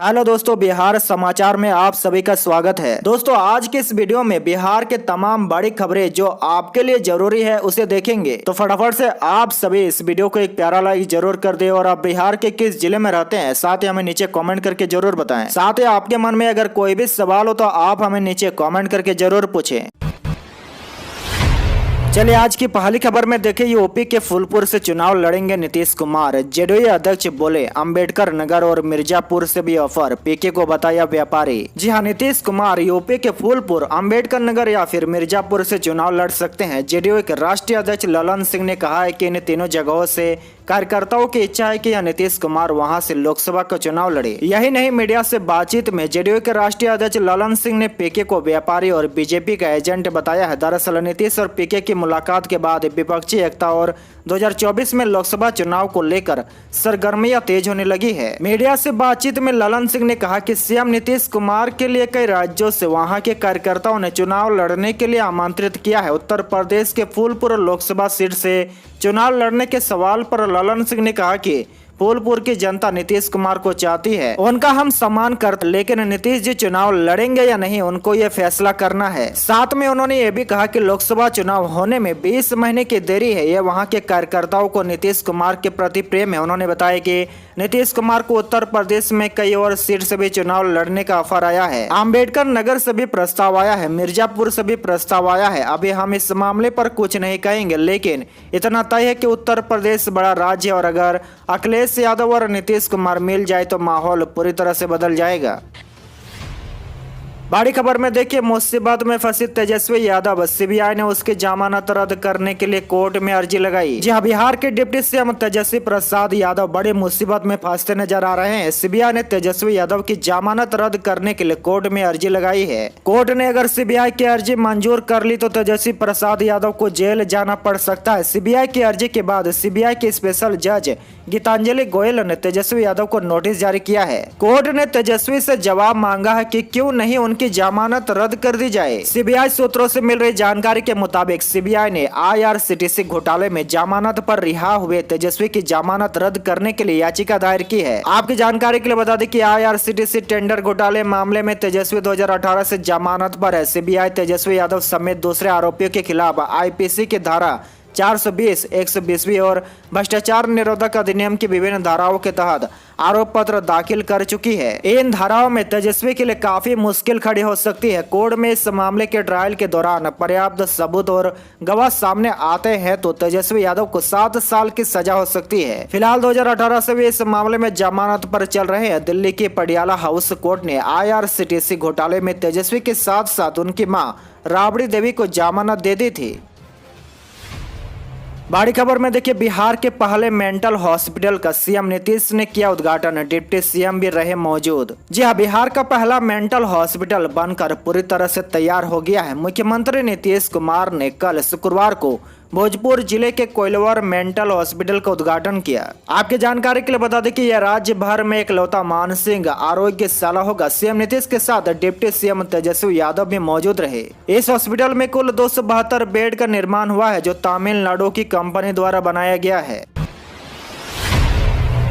Hello दोस्तों, बिहार समाचार में आप सभी का स्वागत है। दोस्तों, आज के इस वीडियो में बिहार के तमाम बड़ी खबरें जो आपके लिए जरूरी है उसे देखेंगे। तो फटाफट से आप सभी इस वीडियो को एक प्यारा लाइक जरूर कर दे और आप बिहार के किस जिले में रहते हैं साथ ही हमें नीचे कमेंट करके जरूर बताएं। साथ ही आपके मन में अगर कोई भी सवाल हो तो आप हमें नीचे कमेंट करके जरूर पूछें। चलिए आज की पहली खबर में देखें, यूपी के फूलपुर से चुनाव लड़ेंगे नीतीश कुमार। जेडीयू अध्यक्ष बोले अंबेडकर नगर और मिर्जापुर से भी ऑफर, पीके को बताया व्यापारी। जी हां, नीतीश कुमार यूपी के फूलपुर, अंबेडकर नगर या फिर मिर्जापुर से चुनाव लड़ सकते हैं। जेडीयू के राष्ट्रीय अध्यक्ष ललन सिंह ने कहा है कि इन तीनों जगहों से कार्यकर्ताओं की इच्छा है कि नीतीश कुमार वहां से लोकसभा का चुनाव लड़े। यही नहीं, मीडिया से बातचीत में जेडीयू के राष्ट्रीय अध्यक्ष ललन सिंह ने पीके को व्यापारी और बीजेपी का एजेंट बताया है। दरअसल नीतीश और पीके की मुलाकात के बाद विपक्षी एकता और 2024 में लोकसभा चुनाव को लेकर सरगर्मियां तेज होने लगी है। मीडिया से बातचीत में ललन सिंह ने कहा कि सीएम नीतीश कुमार के लिए कई राज्यों से वहां के कार्यकर्ताओं ने चुनाव लड़ने के लिए आमंत्रित किया है। उत्तर प्रदेश के फूलपुर लोकसभा सीट से चुनाव लड़ने के सवाल पर ललन सिंह ने कहा कि फूलपुर की जनता नीतीश कुमार को चाहती है, उनका हम सम्मान करते, लेकिन नीतीश जी चुनाव लड़ेंगे या नहीं उनको ये फैसला करना है। साथ में उन्होंने ये भी कहा कि लोकसभा चुनाव होने में 20 महीने की देरी है। ये वहां के कार्यकर्ताओं को नीतीश कुमार के प्रति प्रेम है। उन्होंने बताया कि नीतीश कुमार को उत्तर प्रदेश में कई और सीट से भी चुनाव लड़ने का ऑफर आया है। अंबेडकर नगर से भी प्रस्ताव आया है, मिर्जापुर से भी प्रस्ताव आया है। अभी हम इस मामले पर कुछ नहीं कहेंगे, लेकिन इतना तय है कि उत्तर प्रदेश बड़ा राज्य है और अगर अखिलेश यादव और नीतीश कुमार मिल जाए तो माहौल पूरी तरह से बदल जाएगा। बड़ी खबर में देखिए, मुसीबत में फंसी तेजस्वी यादव, सीबीआई ने उसकी जमानत रद्द करने के लिए कोर्ट में अर्जी लगाई। जी हां, बिहार के डिप्टी सीएम तेजस्वी प्रसाद यादव बड़ी मुसीबत में फंसते नजर आ रहे हैं। सीबीआई ने तेजस्वी यादव की जमानत रद्द करने के लिए कोर्ट में अर्जी लगाई है। कोर्ट ने अगर सीबीआई की अर्जी मंजूर कर ली तो तेजस्वी प्रसाद यादव को जेल जाना पड़ सकता है। सीबीआई की अर्जी के बाद सीबीआई के स्पेशल जज गीतांजलि गोयल ने तेजस्वी यादव को नोटिस जारी किया है। कोर्ट ने तेजस्वी से जवाब मांगा है कि क्यों नहीं उनकी जमानत रद्द कर दी जाए। सीबीआई सूत्रों से मिल रही जानकारी के मुताबिक सीबीआई ने आईआरसीटीसी घोटाले में जमानत पर रिहा हुए तेजस्वी की जमानत रद्द करने के लिए याचिका दायर की है। आपकी जानकारी के लिए बता दें कि आईआरसीटीसी टेंडर घोटाले मामले में तेजस्वी 2018 से जमानत पर है। सीबीआई तेजस्वी यादव समेत दूसरे आरोपियों के खिलाफ आईपीसी की धारा 420, 120वीं और भ्रष्टाचार निरोधक अधिनियम की विभिन्न धाराओं के तहत आरोप पत्र दाखिल कर चुकी है। इन धाराओं में तेजस्वी के लिए काफी मुश्किल खड़ी हो सकती है। कोर्ट में इस मामले के ट्रायल के दौरान पर्याप्त सबूत और गवाह सामने आते हैं तो तेजस्वी यादव को 7 साल की सजा हो सकती है। फिलहाल 2018 से भी इस मामले में जमानत पर चल रहे हैं। दिल्ली की पटियाला हाउस कोर्ट ने आईआरसीटीसी घोटाले में तेजस्वी के साथ साथ उनकी मां राबड़ी देवी को जमानत दे दी थी। बड़ी खबर में देखिए, बिहार के पहले मेंटल हॉस्पिटल का सीएम नीतीश ने किया उद्घाटन, डिप्टी सीएम भी रहे मौजूद। जी हां, बिहार का पहला मेंटल हॉस्पिटल बनकर पूरी तरह से तैयार हो गया है। मुख्यमंत्री नीतीश कुमार ने कल शुक्रवार को भोजपुर जिले के कोइलवर मेंटल हॉस्पिटल का उद्घाटन किया। आपकी जानकारी के लिए बता दें कि यह राज्य भर में इकलौता मानसिक आरोग्यशाला होगा। सीएम नीतीश के साथ डिप्टी सीएम तेजस्वी यादव भी मौजूद रहे। इस हॉस्पिटल में कुल 272 बेड का निर्माण हुआ है जो तमिलनाडु की कंपनी द्वारा बनाया गया है।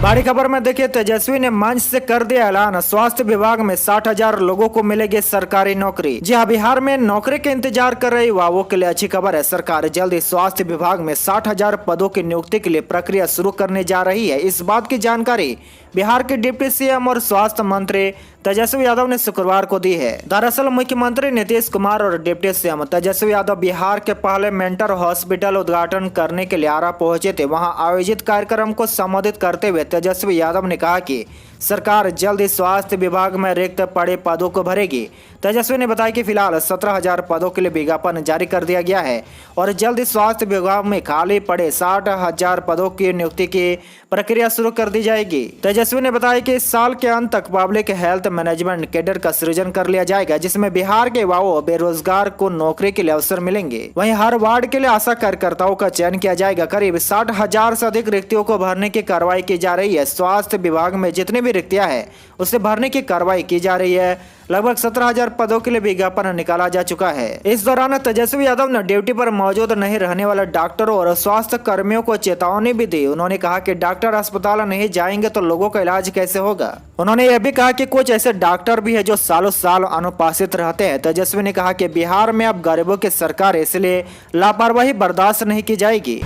बड़ी खबर में देखिए, तेजस्वी ने मंच से कर दिया ऐलान, स्वास्थ्य विभाग में 60,000 लोगों को मिलेगी सरकारी नौकरी। जी हां, बिहार में नौकरी के इंतजार कर रहे युवाओं के लिए अच्छी खबर है। सरकार जल्द ही स्वास्थ्य विभाग में 60,000 पदों की नियुक्ति के लिए प्रक्रिया शुरू करने जा रही है। इस बात की जानकारी बिहार के डिप्टी सीएम और स्वास्थ्य मंत्री तेजस्वी यादव ने शुक्रवार को दी है। दरअसल मुख्यमंत्री नीतीश कुमार और डिप्टी सीएम तेजस्वी यादव बिहार के पहले मेंटल हॉस्पिटल उद्घाटन करने के लिए आरा पहुंचे थे। वहां आयोजित कार्यक्रम को संबोधित करते हुए तेजस्वी यादव ने कहा कि सरकार जल्द ही स्वास्थ्य विभाग में रिक्त पड़े पदों को भरेगी। तेजस्वी ने बताया कि फिलहाल 17,000 पदों के लिए विज्ञापन जारी कर दिया गया है और जल्द ही स्वास्थ्य विभाग में खाली पड़े 60,000 पदों की नियुक्ति की प्रक्रिया शुरू कर दी जाएगी। तेजस्वी ने बताया कि इस साल के अंत तक पब्लिक हेल्थ मैनेजमेंट कैडर का सृजन कर लिया जाएगा, जिसमें बिहार के युवाओं बेरोजगार को नौकरी के लिए अवसर मिलेंगे। वहीं हर वार्ड के लिए आशा कार्यकर्ताओं का चयन किया जाएगा। करीब 60,000 से अधिक रिक्तियों को भरने की कार्रवाई की जा रही है। स्वास्थ्य विभाग में जितनी भी रिक्तियां हैं उसे भरने की कार्रवाई की जा रही है। लगभग 17,000 पदों के लिए विज्ञापन निकाला जा चुका है। इस दौरान तेजस्वी यादव ने ड्यूटी पर मौजूद नहीं रहने वाले डॉक्टरों और स्वास्थ्य कर्मियों को चेतावनी भी दी। उन्होंने कहा कि डॉक्टर अस्पताल नहीं जाएंगे तो लोगों का इलाज कैसे होगा। उन्होंने यह भी कहा कि कुछ ऐसे डॉक्टर भी है जो सालों साल अनुपस्थित रहते हैं। तेजस्वी ने कहा कि बिहार में अब गरीबों की सरकार, इसलिए लापरवाही बर्दाश्त नहीं की जाएगी।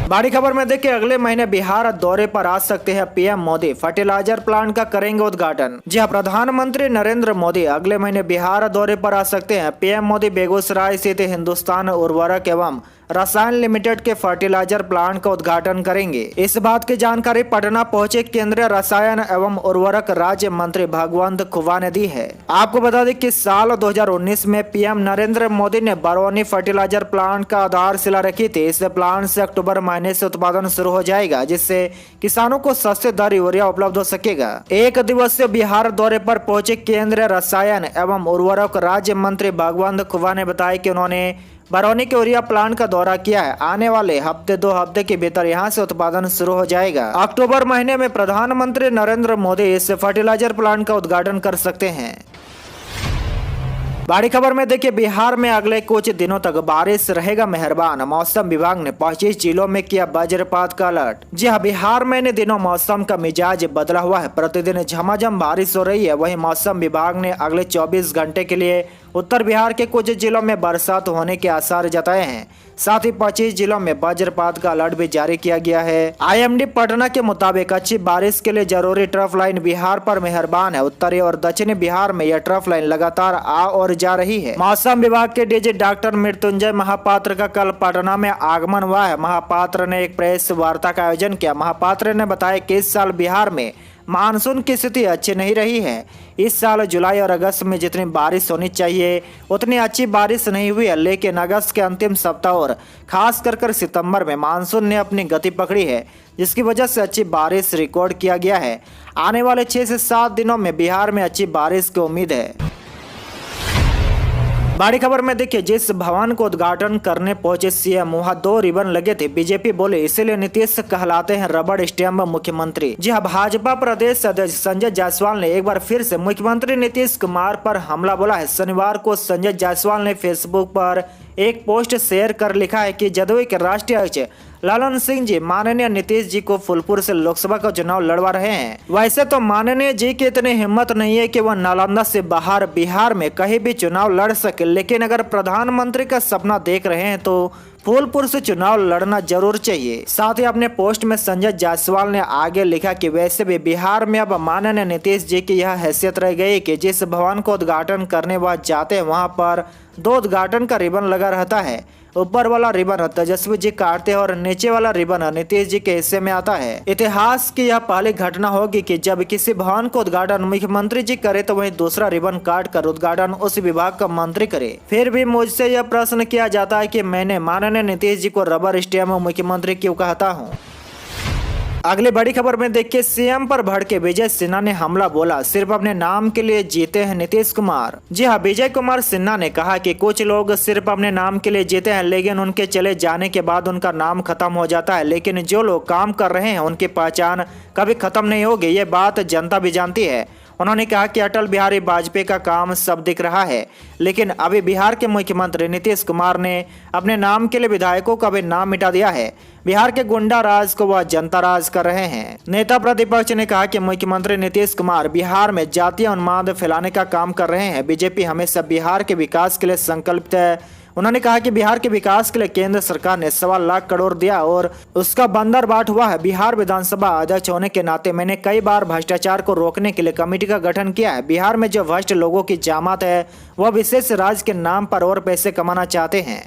बड़ी खबर में देखिए, अगले महीने बिहार दौरे पर आ सकते हैं पीएम मोदी, फर्टिलाइजर प्लांट का करेंगे उद्घाटन। जी हां, प्रधानमंत्री नरेंद्र मोदी अगले महीने बिहार दौरे पर आ सकते हैं। पीएम मोदी बेगूसराय स्थित हिंदुस्तान उर्वरक एवं रसायन लिमिटेड के फर्टिलाइजर प्लांट का उद्घाटन करेंगे। इस बात की जानकारी पटना पहुंचे केंद्रीय रसायन एवं उर्वरक राज्य मंत्री भगवंत खुबा ने दी है। आपको बता दें कि साल 2019 में पीएम नरेंद्र मोदी ने बरौनी फर्टिलाइजर प्लांट का आधारशिला रखी थी। इस प्लांट से अक्टूबर महीने से उत्पादन शुरू हो जाएगा, जिससे किसानों को सस्ते दर यूरिया उपलब्ध हो सकेगा। एक दिवसीय बिहार दौरे पर पहुंचे केंद्रीय रसायन एवं उर्वरक राज्य मंत्री भगवंत खुबा ने बताया कि उन्होंने बरौनी के यूरिया प्लांट का दौरा किया है। आने वाले हफ्ते 2 हफ्ते के भीतर यहां से उत्पादन शुरू हो जाएगा। अक्टूबर महीने में प्रधानमंत्री नरेंद्र मोदी इस फर्टिलाइजर प्लांट का उद्घाटन कर सकते हैं। बड़ी खबर में देखिए, बिहार में अगले कुछ दिनों तक बारिश रहेगा मेहरबान। मौसम विभाग ने 25 जिलों में किया वज्रपात का अलर्ट। जी हां, बिहार में इन दिनों मौसम का मिजाज बदला हुआ है। प्रतिदिन झमाझम बारिश हो रही है। वहीं मौसम विभाग ने अगले 24 घंटे के लिए उत्तर बिहार के कुछ जिलों में बरसात होने के आसार जताए हैं। साथ ही 25 जिलों में वज्रपात का अलर्ट भी जारी किया गया है। आईएमडी पटना के मुताबिक अच्छी बारिश के लिए जरूरी ट्रफ लाइन बिहार पर मेहरबान है। उत्तरी और दक्षिणी बिहार में यह ट्रफ लाइन लगातार आ और जा रही है। मौसम विभाग के डीजी डॉक्टर मृत्युंजय महापात्र का कल पटना में आगमन हुआ है। महापात्र ने एक प्रेस वार्ता का आयोजन किया। महापात्र ने बताया कि इस साल बिहार में मानसून की स्थिति अच्छी नहीं रही है। इस साल जुलाई और अगस्त में जितनी बारिश होनी चाहिए उतनी अच्छी बारिश नहीं हुई है, लेकिन अगस्त के अंतिम सप्ताह और खास कर सितंबर में मानसून ने अपनी गति पकड़ी है, जिसकी वजह से अच्छी बारिश रिकॉर्ड किया गया है। आने वाले 6 से 7 दिनों में बिहार में अच्छी बारिश की उम्मीद है। बड़ी खबर में देखिए, जिस भवन को उद्घाटन करने पहुंचे सीएम, वहां 2 रिबन लगे थे। बीजेपी बोले इसीलिए नीतीश कहलाते हैं रबड़ स्टैम्प मुख्यमंत्री। जी हां, भाजपा प्रदेश अध्यक्ष संजय जायसवाल ने एक बार फिर से मुख्यमंत्री नीतीश कुमार पर हमला बोला है। शनिवार को संजय जायसवाल ने फेसबुक पर एक पोस्ट शेयर कर लिखा है कि जदयू के राष्ट्रीय अध्यक्ष ललन सिंह जी माननीय नीतीश जी को फूलपुर से लोकसभा का चुनाव लड़वा रहे हैं। वैसे तो माननीय जी की इतनी हिम्मत नहीं है कि वह नालंदा से बाहर बिहार में कहीं भी चुनाव लड़ सके, लेकिन अगर प्रधानमंत्री का सपना देख रहे हैं तो फूलपुर से चुनाव लड़ना जरूर चाहिए। साथ ही अपने पोस्ट में संजय जायसवाल ने आगे लिखा कि वैसे भी बिहार में अब माननीय नीतीश जी की यह हैसियत रह गई कि जिस भवन को उद्घाटन करने वह जाते हैं वहां पर 2 उद्घाटन का रिबन लगा रहता है। ऊपर वाला रिबन तेजस्वी जी काटते हैं और नीचे वाला रिबन नीतीश जी के हिस्से में आता है। इतिहास की यह पहली घटना होगी कि जब किसी भवन को उद्घाटन मुख्यमंत्री जी करे तो वहीं दूसरा रिबन काट कर उद्घाटन उस विभाग का मंत्री करे। फिर भी मुझसे यह प्रश्न किया जाता है कि मैंने माननीय नीतीश जी को रबर स्टैम्प मुख्यमंत्री क्यों कहता हूँ। अगली बड़ी खबर में देखिए, सीएम पर भड़के विजय सिन्हा ने हमला बोला, सिर्फ अपने नाम के लिए जीते हैं नीतीश कुमार। जी हां, विजय कुमार सिन्हा ने कहा कि कुछ लोग सिर्फ अपने नाम के लिए जीते हैं, लेकिन उनके चले जाने के बाद उनका नाम खत्म हो जाता है। लेकिन जो लोग काम कर रहे हैं उनकी पहचान कभी खत्म नहीं होगी, ये बात जनता भी जानती है। उन्होंने कहा कि अटल बिहारी वाजपेयी का काम सब दिख रहा है, लेकिन अभी बिहार के मुख्यमंत्री नीतीश कुमार ने अपने नाम के लिए विधायकों का भी नाम मिटा दिया है। बिहार के गुंडा राज को वह जनता राज कर रहे हैं। नेता प्रतिपक्ष ने कहा कि मुख्यमंत्री नीतीश कुमार बिहार में जातीय उन्माद फैलाने का काम कर रहे हैं। बीजेपी हमेशा बिहार के विकास के लिए संकल्पित है। उन्होंने कहा कि बिहार के विकास के लिए केंद्र सरकार ने 1.25 लाख करोड़ दिया और उसका बंदर बाट हुआ है। बिहार विधानसभा अध्यक्ष होने के नाते मैंने कई बार भ्रष्टाचार को रोकने के लिए कमेटी का गठन किया है। बिहार में जो भ्रष्ट लोगों की जामात है वह विशेष राज्य के नाम पर और पैसे कमाना चाहते हैं।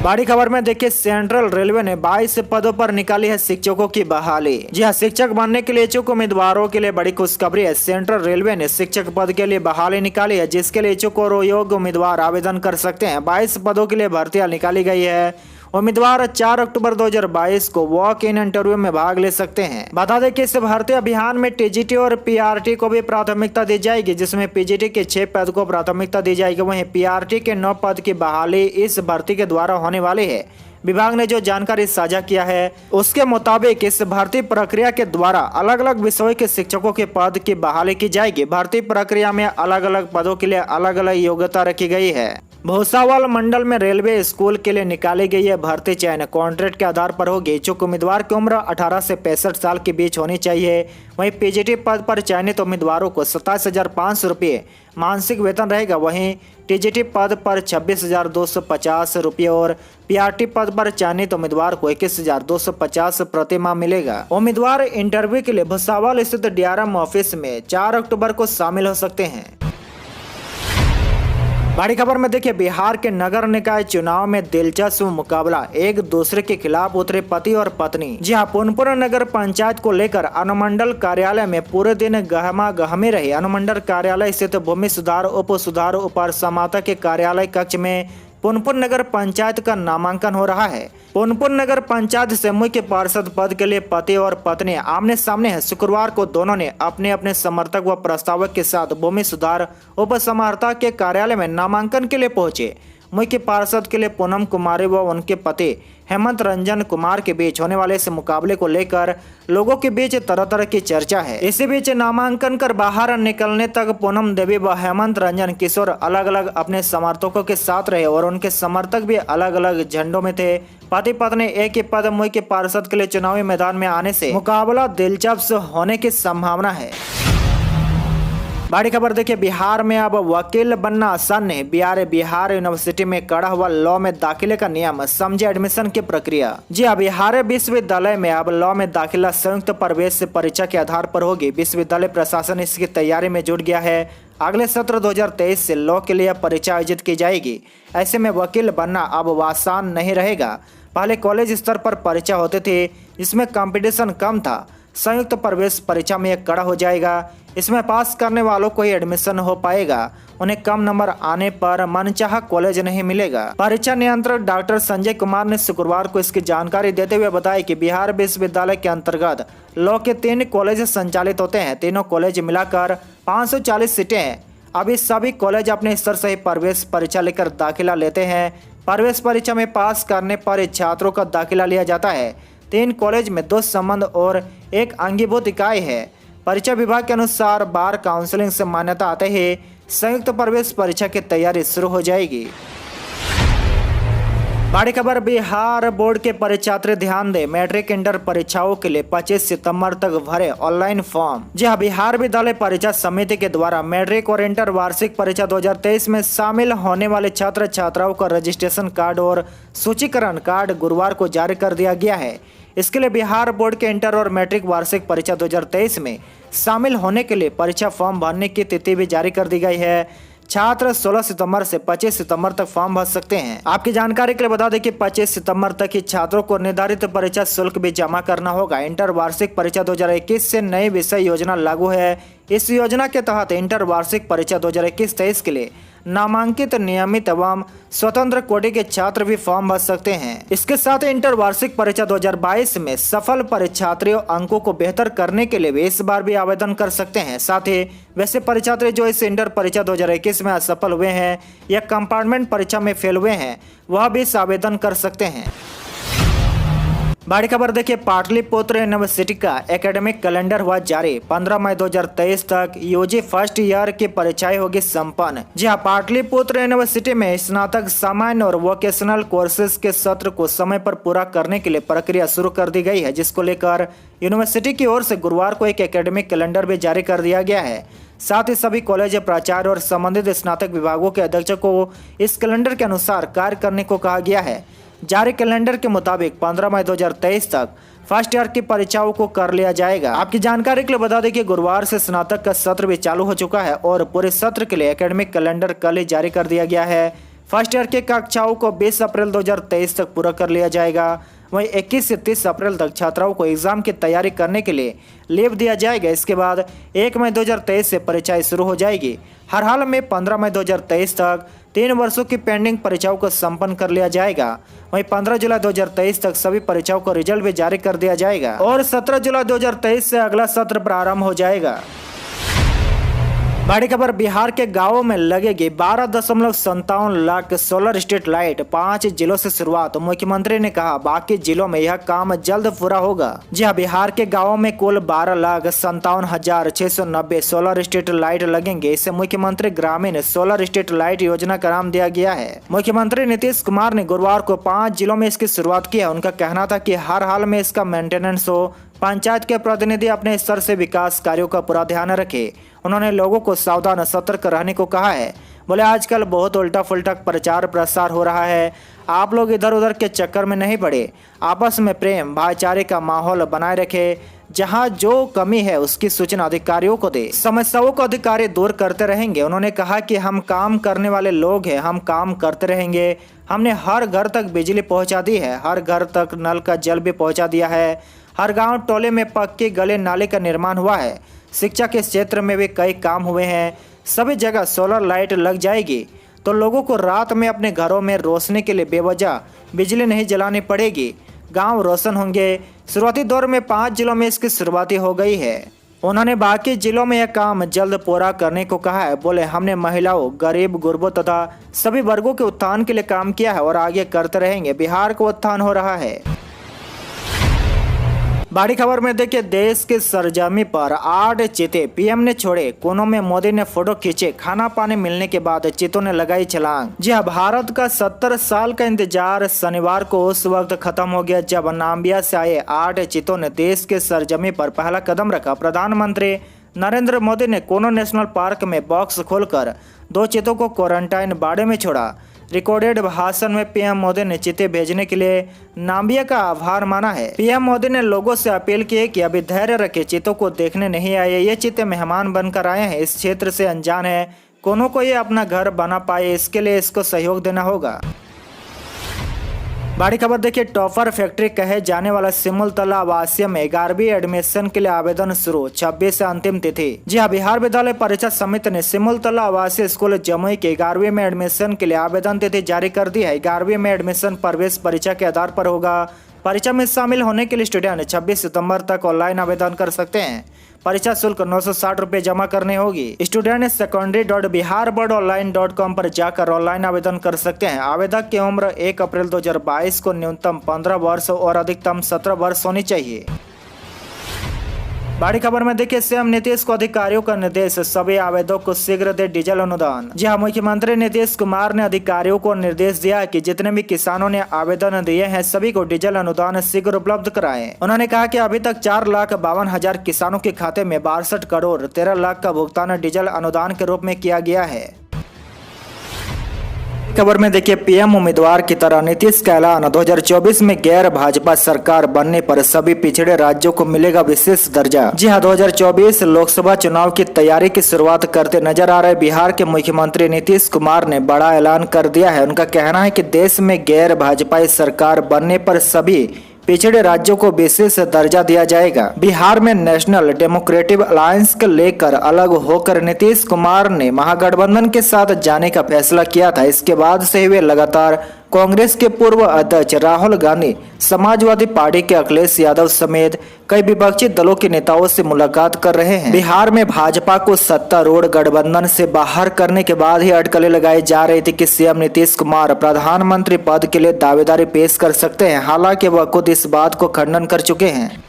बड़ी खबर में देखिए, सेंट्रल रेलवे ने 22 पदों पर निकाली है शिक्षकों की बहाली। जी हां, शिक्षक बनने के लिए इच्छुक उम्मीदवारों के लिए बड़ी खुशखबरी है। सेंट्रल रेलवे ने शिक्षक पद के लिए बहाली निकाली है, जिसके लिए इच्छुक और योग्य उम्मीदवार आवेदन कर सकते हैं। 22 पदों के लिए भर्तियां निकाली गई है। उम्मीदवार 4 अक्टूबर 2022 को वॉक इन इंटरव्यू में भाग ले सकते हैं। बता दें कि इस भर्ती अभियान में टीजीटी और पीआरटी को भी प्राथमिकता दी जाएगी, जिसमें पीजीटी के 6 पद को प्राथमिकता दी जाएगी। वहीं पीआरटी के 9 पद की बहाली इस भर्ती के द्वारा होने वाली है। विभाग ने जो जानकारी साझा किया है उसके मुताबिक इस भर्ती प्रक्रिया के द्वारा अलग अलग विषयों के शिक्षकों के पद की बहाली की जाएगी। भर्ती प्रक्रिया में अलग अलग पदों के लिए अलग अलग योग्यता रखी गई है। भूसावल मंडल में रेलवे स्कूल के लिए निकाली गई है भर्ती चयन कॉन्ट्रैक्ट के आधार पर होगी। इच्छुक उम्मीदवार की उम्र 18 से 65 साल के बीच होनी चाहिए। वहीं पीजीटी पद पर चयनित उम्मीदवारों को 27,500 रुपये मासिक वेतन रहेगा। वहीं टीजीटी पद पर 26,250 रुपये और पीआरटी पद पर चयनित उम्मीदवार को 21,250 प्रति माह मिलेगा। उम्मीदवार इंटरव्यू के लिए भूसावल स्थित डीआरएम ऑफिस में 4 अक्टूबर को शामिल हो सकते हैं। बड़ी खबर में देखिए, बिहार के नगर निकाय चुनाव में दिलचस्प मुकाबला, एक दूसरे के खिलाफ उतरे पति और पत्नी। जी हां, पुनपुन नगर पंचायत को लेकर अनुमंडल कार्यालय में पूरे दिन गहमा गहमी रही। अनुमंडल कार्यालय स्थित भूमि सुधार उप सुधार उपासमाता के कार्यालय कक्ष में पुनपुन नगर पंचायत का नामांकन हो रहा है। पुनपुन नगर पंचायत समूह के पार्षद पद के लिए पति और पत्नी आमने सामने हैं। शुक्रवार को दोनों ने अपने अपने समर्थक व प्रस्तावक के साथ भूमि सुधार उपसमाहर्ता के कार्यालय में नामांकन के लिए पहुंचे। मुख्य पार्षद के लिए पूनम कुमारी व उनके पति हेमंत रंजन कुमार के बीच होने वाले इस मुकाबले को लेकर लोगों के बीच तरह तरह की चर्चा है। इसी बीच नामांकन कर बाहर निकलने तक पूनम देवी व हेमंत रंजन किशोर अलग अलग अपने समर्थकों के साथ रहे और उनके समर्थक भी अलग अलग झंडों में थे। पति पत्नी एक ही पद मुख्य पार्षद के लिए चुनावी मैदान में आने से मुकाबला दिलचस्प होने की संभावना है। बड़ी खबर देखिए, बिहार में अब वकील बनना आसान नहीं। बिहार यूनिवर्सिटी में कड़ा हुआ लॉ में दाखिले का नियम, समझे एडमिशन की प्रक्रिया। जी हां, बिहार विश्वविद्यालय में अब लॉ में दाखिला संयुक्त प्रवेश परीक्षा के आधार पर होगी। विश्वविद्यालय प्रशासन इसकी तैयारी में जुट गया है। अगले सत्र 2023 से लॉ के लिए परीक्षा आयोजित की जाएगी। ऐसे में वकील बनना अब आसान नहीं रहेगा। पहले कॉलेज स्तर पर परीक्षा होती थी, जिसमें कंपटीशन कम था। संयुक्त प्रवेश परीक्षा में यह कड़ा हो जाएगा। इसमें पास करने वालों को ही एडमिशन हो पाएगा। उन्हें कम नंबर आने पर मनचाहा कॉलेज नहीं मिलेगा। परीक्षा नियंत्रक डॉक्टर संजय कुमार ने शुक्रवार को इसकी जानकारी देते हुए बताया कि बिहार विश्वविद्यालय के अंतर्गत लॉ के 3 कॉलेज संचालित होते हैं। तीनों कॉलेज मिलाकर 540 सीटें हैं। अभी सभी कॉलेज अपने स्तर से ही प्रवेश परीक्षा लेकर दाखिला लेते हैं। प्रवेश परीक्षा में पास करने पर छात्रों का दाखिला लिया जाता है। 3 कॉलेज में 2 संबंध और 1 अंगीभूत इकाई है। परीक्षा विभाग के अनुसार बार काउंसलिंग से मान्यता आते ही संयुक्त प्रवेश परीक्षा की तैयारी शुरू हो जाएगी। बड़ी खबर, बिहार बोर्ड के परीक्षार्थी ध्यान दें, मैट्रिक इंटर परीक्षाओं के लिए 25 सितंबर तक भरे ऑनलाइन फॉर्म। जी हां, बिहार विद्यालय परीक्षा समिति के द्वारा मैट्रिक और इंटर वार्षिक परीक्षा 2023 में शामिल होने वाले छात्र छात्राओं का रजिस्ट्रेशन कार्ड और सूचीकरण कार्ड गुरुवार को जारी कर दिया गया है। इसके लिए बिहार बोर्ड के इंटर और मैट्रिक वार्षिक परीक्षा 2023 में शामिल होने के लिए परीक्षा फॉर्म भरने की तिथि भी जारी कर दी गई है। छात्र 16 सितंबर से 25 सितंबर तक फॉर्म भर सकते हैं। आपकी जानकारी के लिए बता दें कि 25 सितंबर तक ही छात्रों को निर्धारित परीक्षा शुल्क भी जमा करना होगा। इंटर वार्षिक परीक्षा 2021 से नई विषय योजना लागू है। इस योजना के तहत इंटर वार्षिक परीक्षा 2021-23 के लिए नामांकित, नियमित एवं स्वतंत्र कोटि के छात्र भी फॉर्म भर सकते हैं। इसके साथ इंटर वार्षिक परीक्षा 2022 में सफल परीक्षार्थियों अंकों को बेहतर करने के लिए भी इस बार भी आवेदन कर सकते हैं। साथ ही वैसे परीक्षार्थी जो इस इंटर परीक्षा 2021 में असफल हुए हैं या कंपार्टमेंट परीक्षा में फेल हुए हैं, वह भी इस आवेदन कर सकते हैं। बड़ी खबर देखिए, पाटलिपुत्र यूनिवर्सिटी का एकेडमिक कैलेंडर हुआ जारी। 15 मई 2023 तक यूजी फर्स्ट ईयर की परीक्षाएं होगी संपन्न। जी हां, पाटलिपुत्र यूनिवर्सिटी में स्नातक सामान्य और वोकेशनल कोर्सेज के सत्र को समय पर पूरा करने के लिए प्रक्रिया शुरू कर दी गई है, जिसको लेकर यूनिवर्सिटी की ओर से गुरुवार को एक एकेडमिक कैलेंडर भी जारी कर दिया गया है। साथ ही सभी कॉलेज, प्राचार्य और संबंधित स्नातक विभागों के अध्यक्षों को इस कैलेंडर के अनुसार कार्य करने को कहा गया है। जारी कैलेंडर के मुताबिक 15 मई 2023 तक फर्स्ट ईयर की परीक्षाओं को कर लिया जाएगा। आपकी जानकारी के लिए बता दें कि गुरुवार से स्नातक का सत्र भी चालू हो चुका है और पूरे सत्र के लिए एकेडमिक कैलेंडर कल ही जारी कर दिया गया है। फर्स्ट ईयर की कक्षाओं को 20 अप्रैल 2023 तक पूरा कर लिया जाएगा। वहीं 21 से 30 अप्रैल तक छात्राओं को एग्जाम की तैयारी करने के लिए लीव दिया जाएगा। इसके बाद 1 मई 2023 से परीक्षाएं शुरू हो जाएगी। हर हाल में 15 मई 2023 तक 3 वर्षों की पेंडिंग परीक्षाओं को संपन्न कर लिया जाएगा। वहीं 15 जुलाई 2023 तक सभी परीक्षाओं को रिजल्ट भी जारी कर दिया जाएगा और 17 जुलाई 2023 से अगला सत्र प्रारंभ हो जाएगा। बड़ी खबर, बिहार के गांवों में लगेगी 12.57 लाख सोलर स्ट्रीट लाइट, 5 जिलों से शुरुआत। मुख्यमंत्री ने कहा बाकी जिलों में यह काम जल्द पूरा होगा। जी हां, बिहार के गांवों में कुल 12,57,690 सोलर स्ट्रीट लाइट लगेंगे। इसे मुख्यमंत्री ग्रामीण सोलर स्ट्रीट लाइट योजना का नाम दिया गया है। मुख्यमंत्री नीतीश कुमार ने गुरुवार को 5 जिलों में इसकी शुरुआत की है। उनका कहना था कि हर हाल में इसका मेंटेनेंस हो, पंचायत के प्रतिनिधि अपने स्तर से विकास कार्यों का पूरा ध्यान रखें। उन्होंने लोगों को सावधान सतर्क रहने को कहा है। बोले आजकल बहुत उल्टा फुल्टा प्रचार प्रसार हो रहा है, आप लोग इधर उधर के चक्कर में नहीं पड़े, आपस में प्रेम भाईचारे का माहौल बनाए रखे। जहां जो कमी है उसकी सूचना अधिकारियों को दे, समस्याओं को अधिकारी दूर करते रहेंगे। उन्होंने कहा कि हम काम करने वाले लोग हैं, हम काम करते रहेंगे। हमने हर घर तक बिजली पहुंचा दी है, हर घर तक नल का जल भी पहुंचा दिया है, हर गांव टोले में पक्के गले नाले का निर्माण हुआ है, शिक्षा के क्षेत्र में भी कई काम हुए हैं। सभी जगह सोलर लाइट लग जाएगी तो लोगों को रात में अपने घरों में रोशनी के लिए बेवजह बिजली नहीं जलानी पड़ेगी, गांव रोशन होंगे। शुरुआती दौर में 5 जिलों में इसकी शुरुआती हो गई है। उन्होंने बाकी जिलों में यह काम जल्द पूरा करने को कहा है। बोले हमने महिलाओं, गरीब, गुरबों तथा सभी वर्गों के उत्थान के लिए काम किया है और आगे करते रहेंगे। बिहार का उत्थान हो रहा है। बड़ी खबर में देखिए, देश के सरजमी पर 8 चीते पीएम ने छोड़े, कोनों में मोदी ने फोटो खींचे, खाना पानी मिलने के बाद चीतों ने लगाई छलांग। जी हां, भारत का 70 साल का इंतजार शनिवार को उस वक्त खत्म हो गया जब नाम्बिया से आए 8 चीतों ने देश के सरजमी पर पहला कदम रखा। प्रधानमंत्री नरेंद्र मोदी ने कोनो नेशनल पार्क में बॉक्स खोलकर 2 चीतों को क्वारंटाइन बाड़े में छोड़ा। रिकॉर्डेड भाषण में पीएम मोदी ने चीते भेजने के लिए नाम्बिया का आभार माना है। पीएम मोदी ने लोगों से अपील की है कि अभी धैर्य रखें, चीतों को देखने नहीं आए, ये चीते मेहमान बनकर आए हैं, इस क्षेत्र से अनजान है, कोनो को ये अपना घर बना पाए इसके लिए इसको सहयोग देना होगा। बड़ी खबर देखिए, टॉपर फैक्ट्री कहे जाने वाला सिमुलतला आवासीय में 11वीं एडमिशन के लिए आवेदन शुरू, 26 से अंतिम तिथि। जी हां, बिहार विद्यालय परीक्षा समिति ने सिमुलतला आवासीय स्कूल जमुई के 11वीं में एडमिशन के लिए आवेदन तिथि जारी कर दी है। 11वीं में एडमिशन प्रवेश परीक्षा के आधार पर होगा। परीक्षा में शामिल होने के लिए स्टूडेंट 26 सितंबर तक ऑनलाइन आवेदन कर सकते हैं। परीक्षा शुल्क 960 रुपये जमा करने होगी। स्टूडेंट secondary.biharboardonline.com पर जाकर ऑनलाइन आवेदन कर सकते हैं। आवेदक की उम्र 1 अप्रैल 2022 को न्यूनतम 15 वर्ष और अधिकतम 17 वर्ष होनी चाहिए। बड़ी खबर में देखिए, सीएम नीतीश को अधिकारियों का निर्देश, सभी आवेदकों को शीघ्र दे डीजल अनुदान। जी हां, मुख्यमंत्री नीतीश कुमार ने अधिकारियों को निर्देश दिया कि जितने भी किसानों ने आवेदन दिए हैं सभी को डीजल अनुदान शीघ्र उपलब्ध कराएं। उन्होंने कहा कि अभी तक 4,52,000 किसानों के खाते में 62 करोड़ 13 लाख का भुगतान डीजल अनुदान के रूप में किया गया है। खबर में देखिए, पीएम उम्मीदवार की तरह नीतीश का ऐलान, 2024 में गैर भाजपा सरकार बनने पर सभी पिछड़े राज्यों को मिलेगा विशेष दर्जा। जी हां, 2024 लोकसभा चुनाव की तैयारी की शुरुआत करते नजर आ रहे बिहार के मुख्यमंत्री नीतीश कुमार ने बड़ा ऐलान कर दिया है। उनका कहना है कि देश में गैर भाजपाई सरकार बनने पर सभी पिछड़े राज्यों को विशेष दर्जा दिया जाएगा। बिहार में नेशनल डेमोक्रेटिक अलायंस को लेकर अलग होकर नीतीश कुमार ने महागठबंधन के साथ जाने का फैसला किया था। इसके बाद से वे लगातार कांग्रेस के पूर्व अध्यक्ष राहुल गांधी, समाजवादी पार्टी के अखिलेश यादव समेत कई विपक्षी दलों के नेताओं से मुलाकात कर रहे हैं। बिहार में भाजपा को सत्तारूढ़ गठबंधन से बाहर करने के बाद ही अटकलें लगाई जा रही थी कि सीएम नीतीश कुमार प्रधानमंत्री पद के लिए दावेदारी पेश कर सकते हैं। हालांकि वह खुद इस बात को खंडन कर चुके हैं।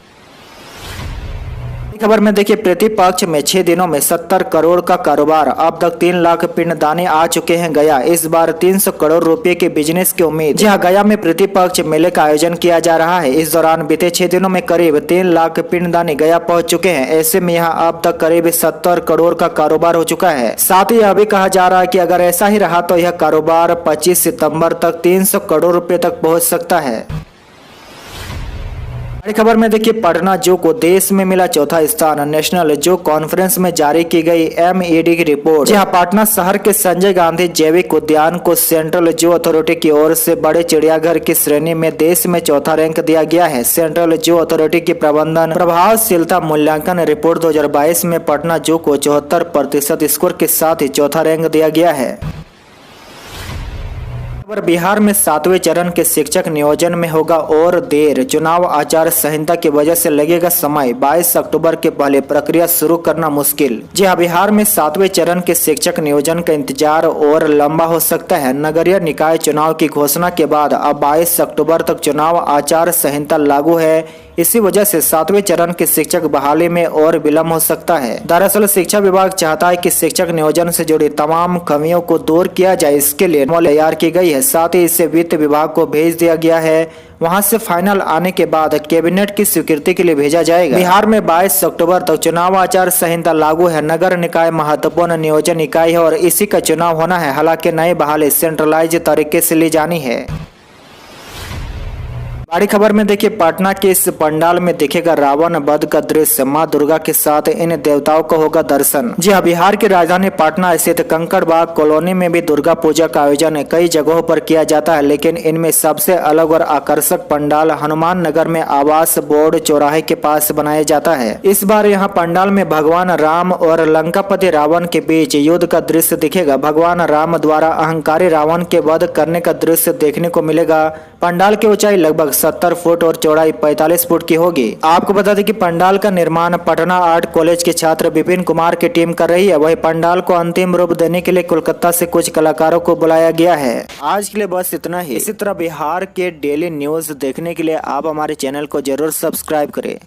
खबर में देखिए, प्रतिपक्ष में 6 दिनों में 70 करोड़ का कारोबार, अब तक 3 लाख पिंडदानी आ चुके हैं गया। इस बार 300 करोड़ रुपए के बिजनेस की उम्मीद। जहां गया में प्रतिपक्ष मेले का आयोजन किया जा रहा है। इस दौरान बीते 6 दिनों में करीब 3 लाख पिंडदानी गया पहुंच चुके हैं। ऐसे में यहां अब तक करीब 70 करोड़ का कारोबार हो चुका है। साथ ही यह भी कहा जा रहा है कि अगर ऐसा ही रहा तो यह कारोबार 25 सितम्बर तक 300 करोड़ रुपए तक पहुँच सकता है। बड़ी खबर में देखिए, पटना जू को देश में मिला चौथा स्थान, नेशनल जू कॉन्फ्रेंस में जारी की गई MED की रिपोर्ट। जहां पटना शहर के संजय गांधी जैविक उद्यान को सेंट्रल जू अथॉरिटी की ओर से बड़े चिड़ियाघर की श्रेणी में देश में चौथा रैंक दिया गया है। सेंट्रल जू अथॉरिटी की प्रबंधन प्रभावशीलता मूल्यांकन रिपोर्ट 2022 में पटना जू को 74% स्कोर के साथ ही चौथा रैंक दिया गया है। खबर बिहार में 7वें चरण के शिक्षक नियोजन में होगा और देर। चुनाव आचार संहिता की वजह से लगेगा समय। 22 अक्टूबर के पहले प्रक्रिया शुरू करना मुश्किल। जी हाँ, बिहार में 7वें चरण के शिक्षक नियोजन का इंतजार और लंबा हो सकता है। नगरीय निकाय चुनाव की घोषणा के बाद अब 22 अक्टूबर तक चुनाव आचार संहिता लागू है। इसी वजह से 7वें चरण के शिक्षक बहाली में और विलम्ब हो सकता है। दरअसल शिक्षा विभाग चाहता है कि शिक्षक नियोजन से जुड़ी तमाम कमियों को दूर किया जाए। इसके लिए तैयार की गई है। साथ ही इसे वित्त विभाग को भेज दिया गया है। वहां से फाइनल आने के बाद कैबिनेट की स्वीकृति के लिए भेजा जाएगा। बिहार में 22 अक्टूबर तक चुनाव आचार संहिता लागू है। नगर निकाय महत्वपूर्ण नियोजन इकाई है और इसी का चुनाव होना है। हालांकि नई बहाली सेंट्रलाइज तरीके से ली जानी है। बड़ी खबर में देखिए, पटना के इस पंडाल में दिखेगा रावण वध का दृश्य। मां दुर्गा के साथ इन देवताओं का होगा दर्शन। जी हाँ, बिहार की राजधानी पटना स्थित कंकड़बाग कॉलोनी में भी दुर्गा पूजा का आयोजन कई जगहों पर किया जाता है, लेकिन इनमें सबसे अलग और आकर्षक पंडाल हनुमान नगर में आवास बोर्ड चौराहे के पास बनाया जाता है। इस बार यहाँ पंडाल में भगवान राम और लंकापति रावण के बीच युद्ध का दृश्य दिखेगा। भगवान राम द्वारा अहंकारी रावण के वध करने का दृश्य देखने को मिलेगा। पंडाल की ऊंचाई लगभग 70 फुट और चौड़ाई 45 फुट की होगी। आपको बता दें कि पंडाल का निर्माण पटना आर्ट कॉलेज के छात्र विपिन कुमार की टीम कर रही है। वही पंडाल को अंतिम रूप देने के लिए कोलकाता से कुछ कलाकारों को बुलाया गया है। आज के लिए बस इतना ही। इसी तरह बिहार के डेली न्यूज देखने के लिए आप हमारे चैनल को जरूर सब्सक्राइब करें।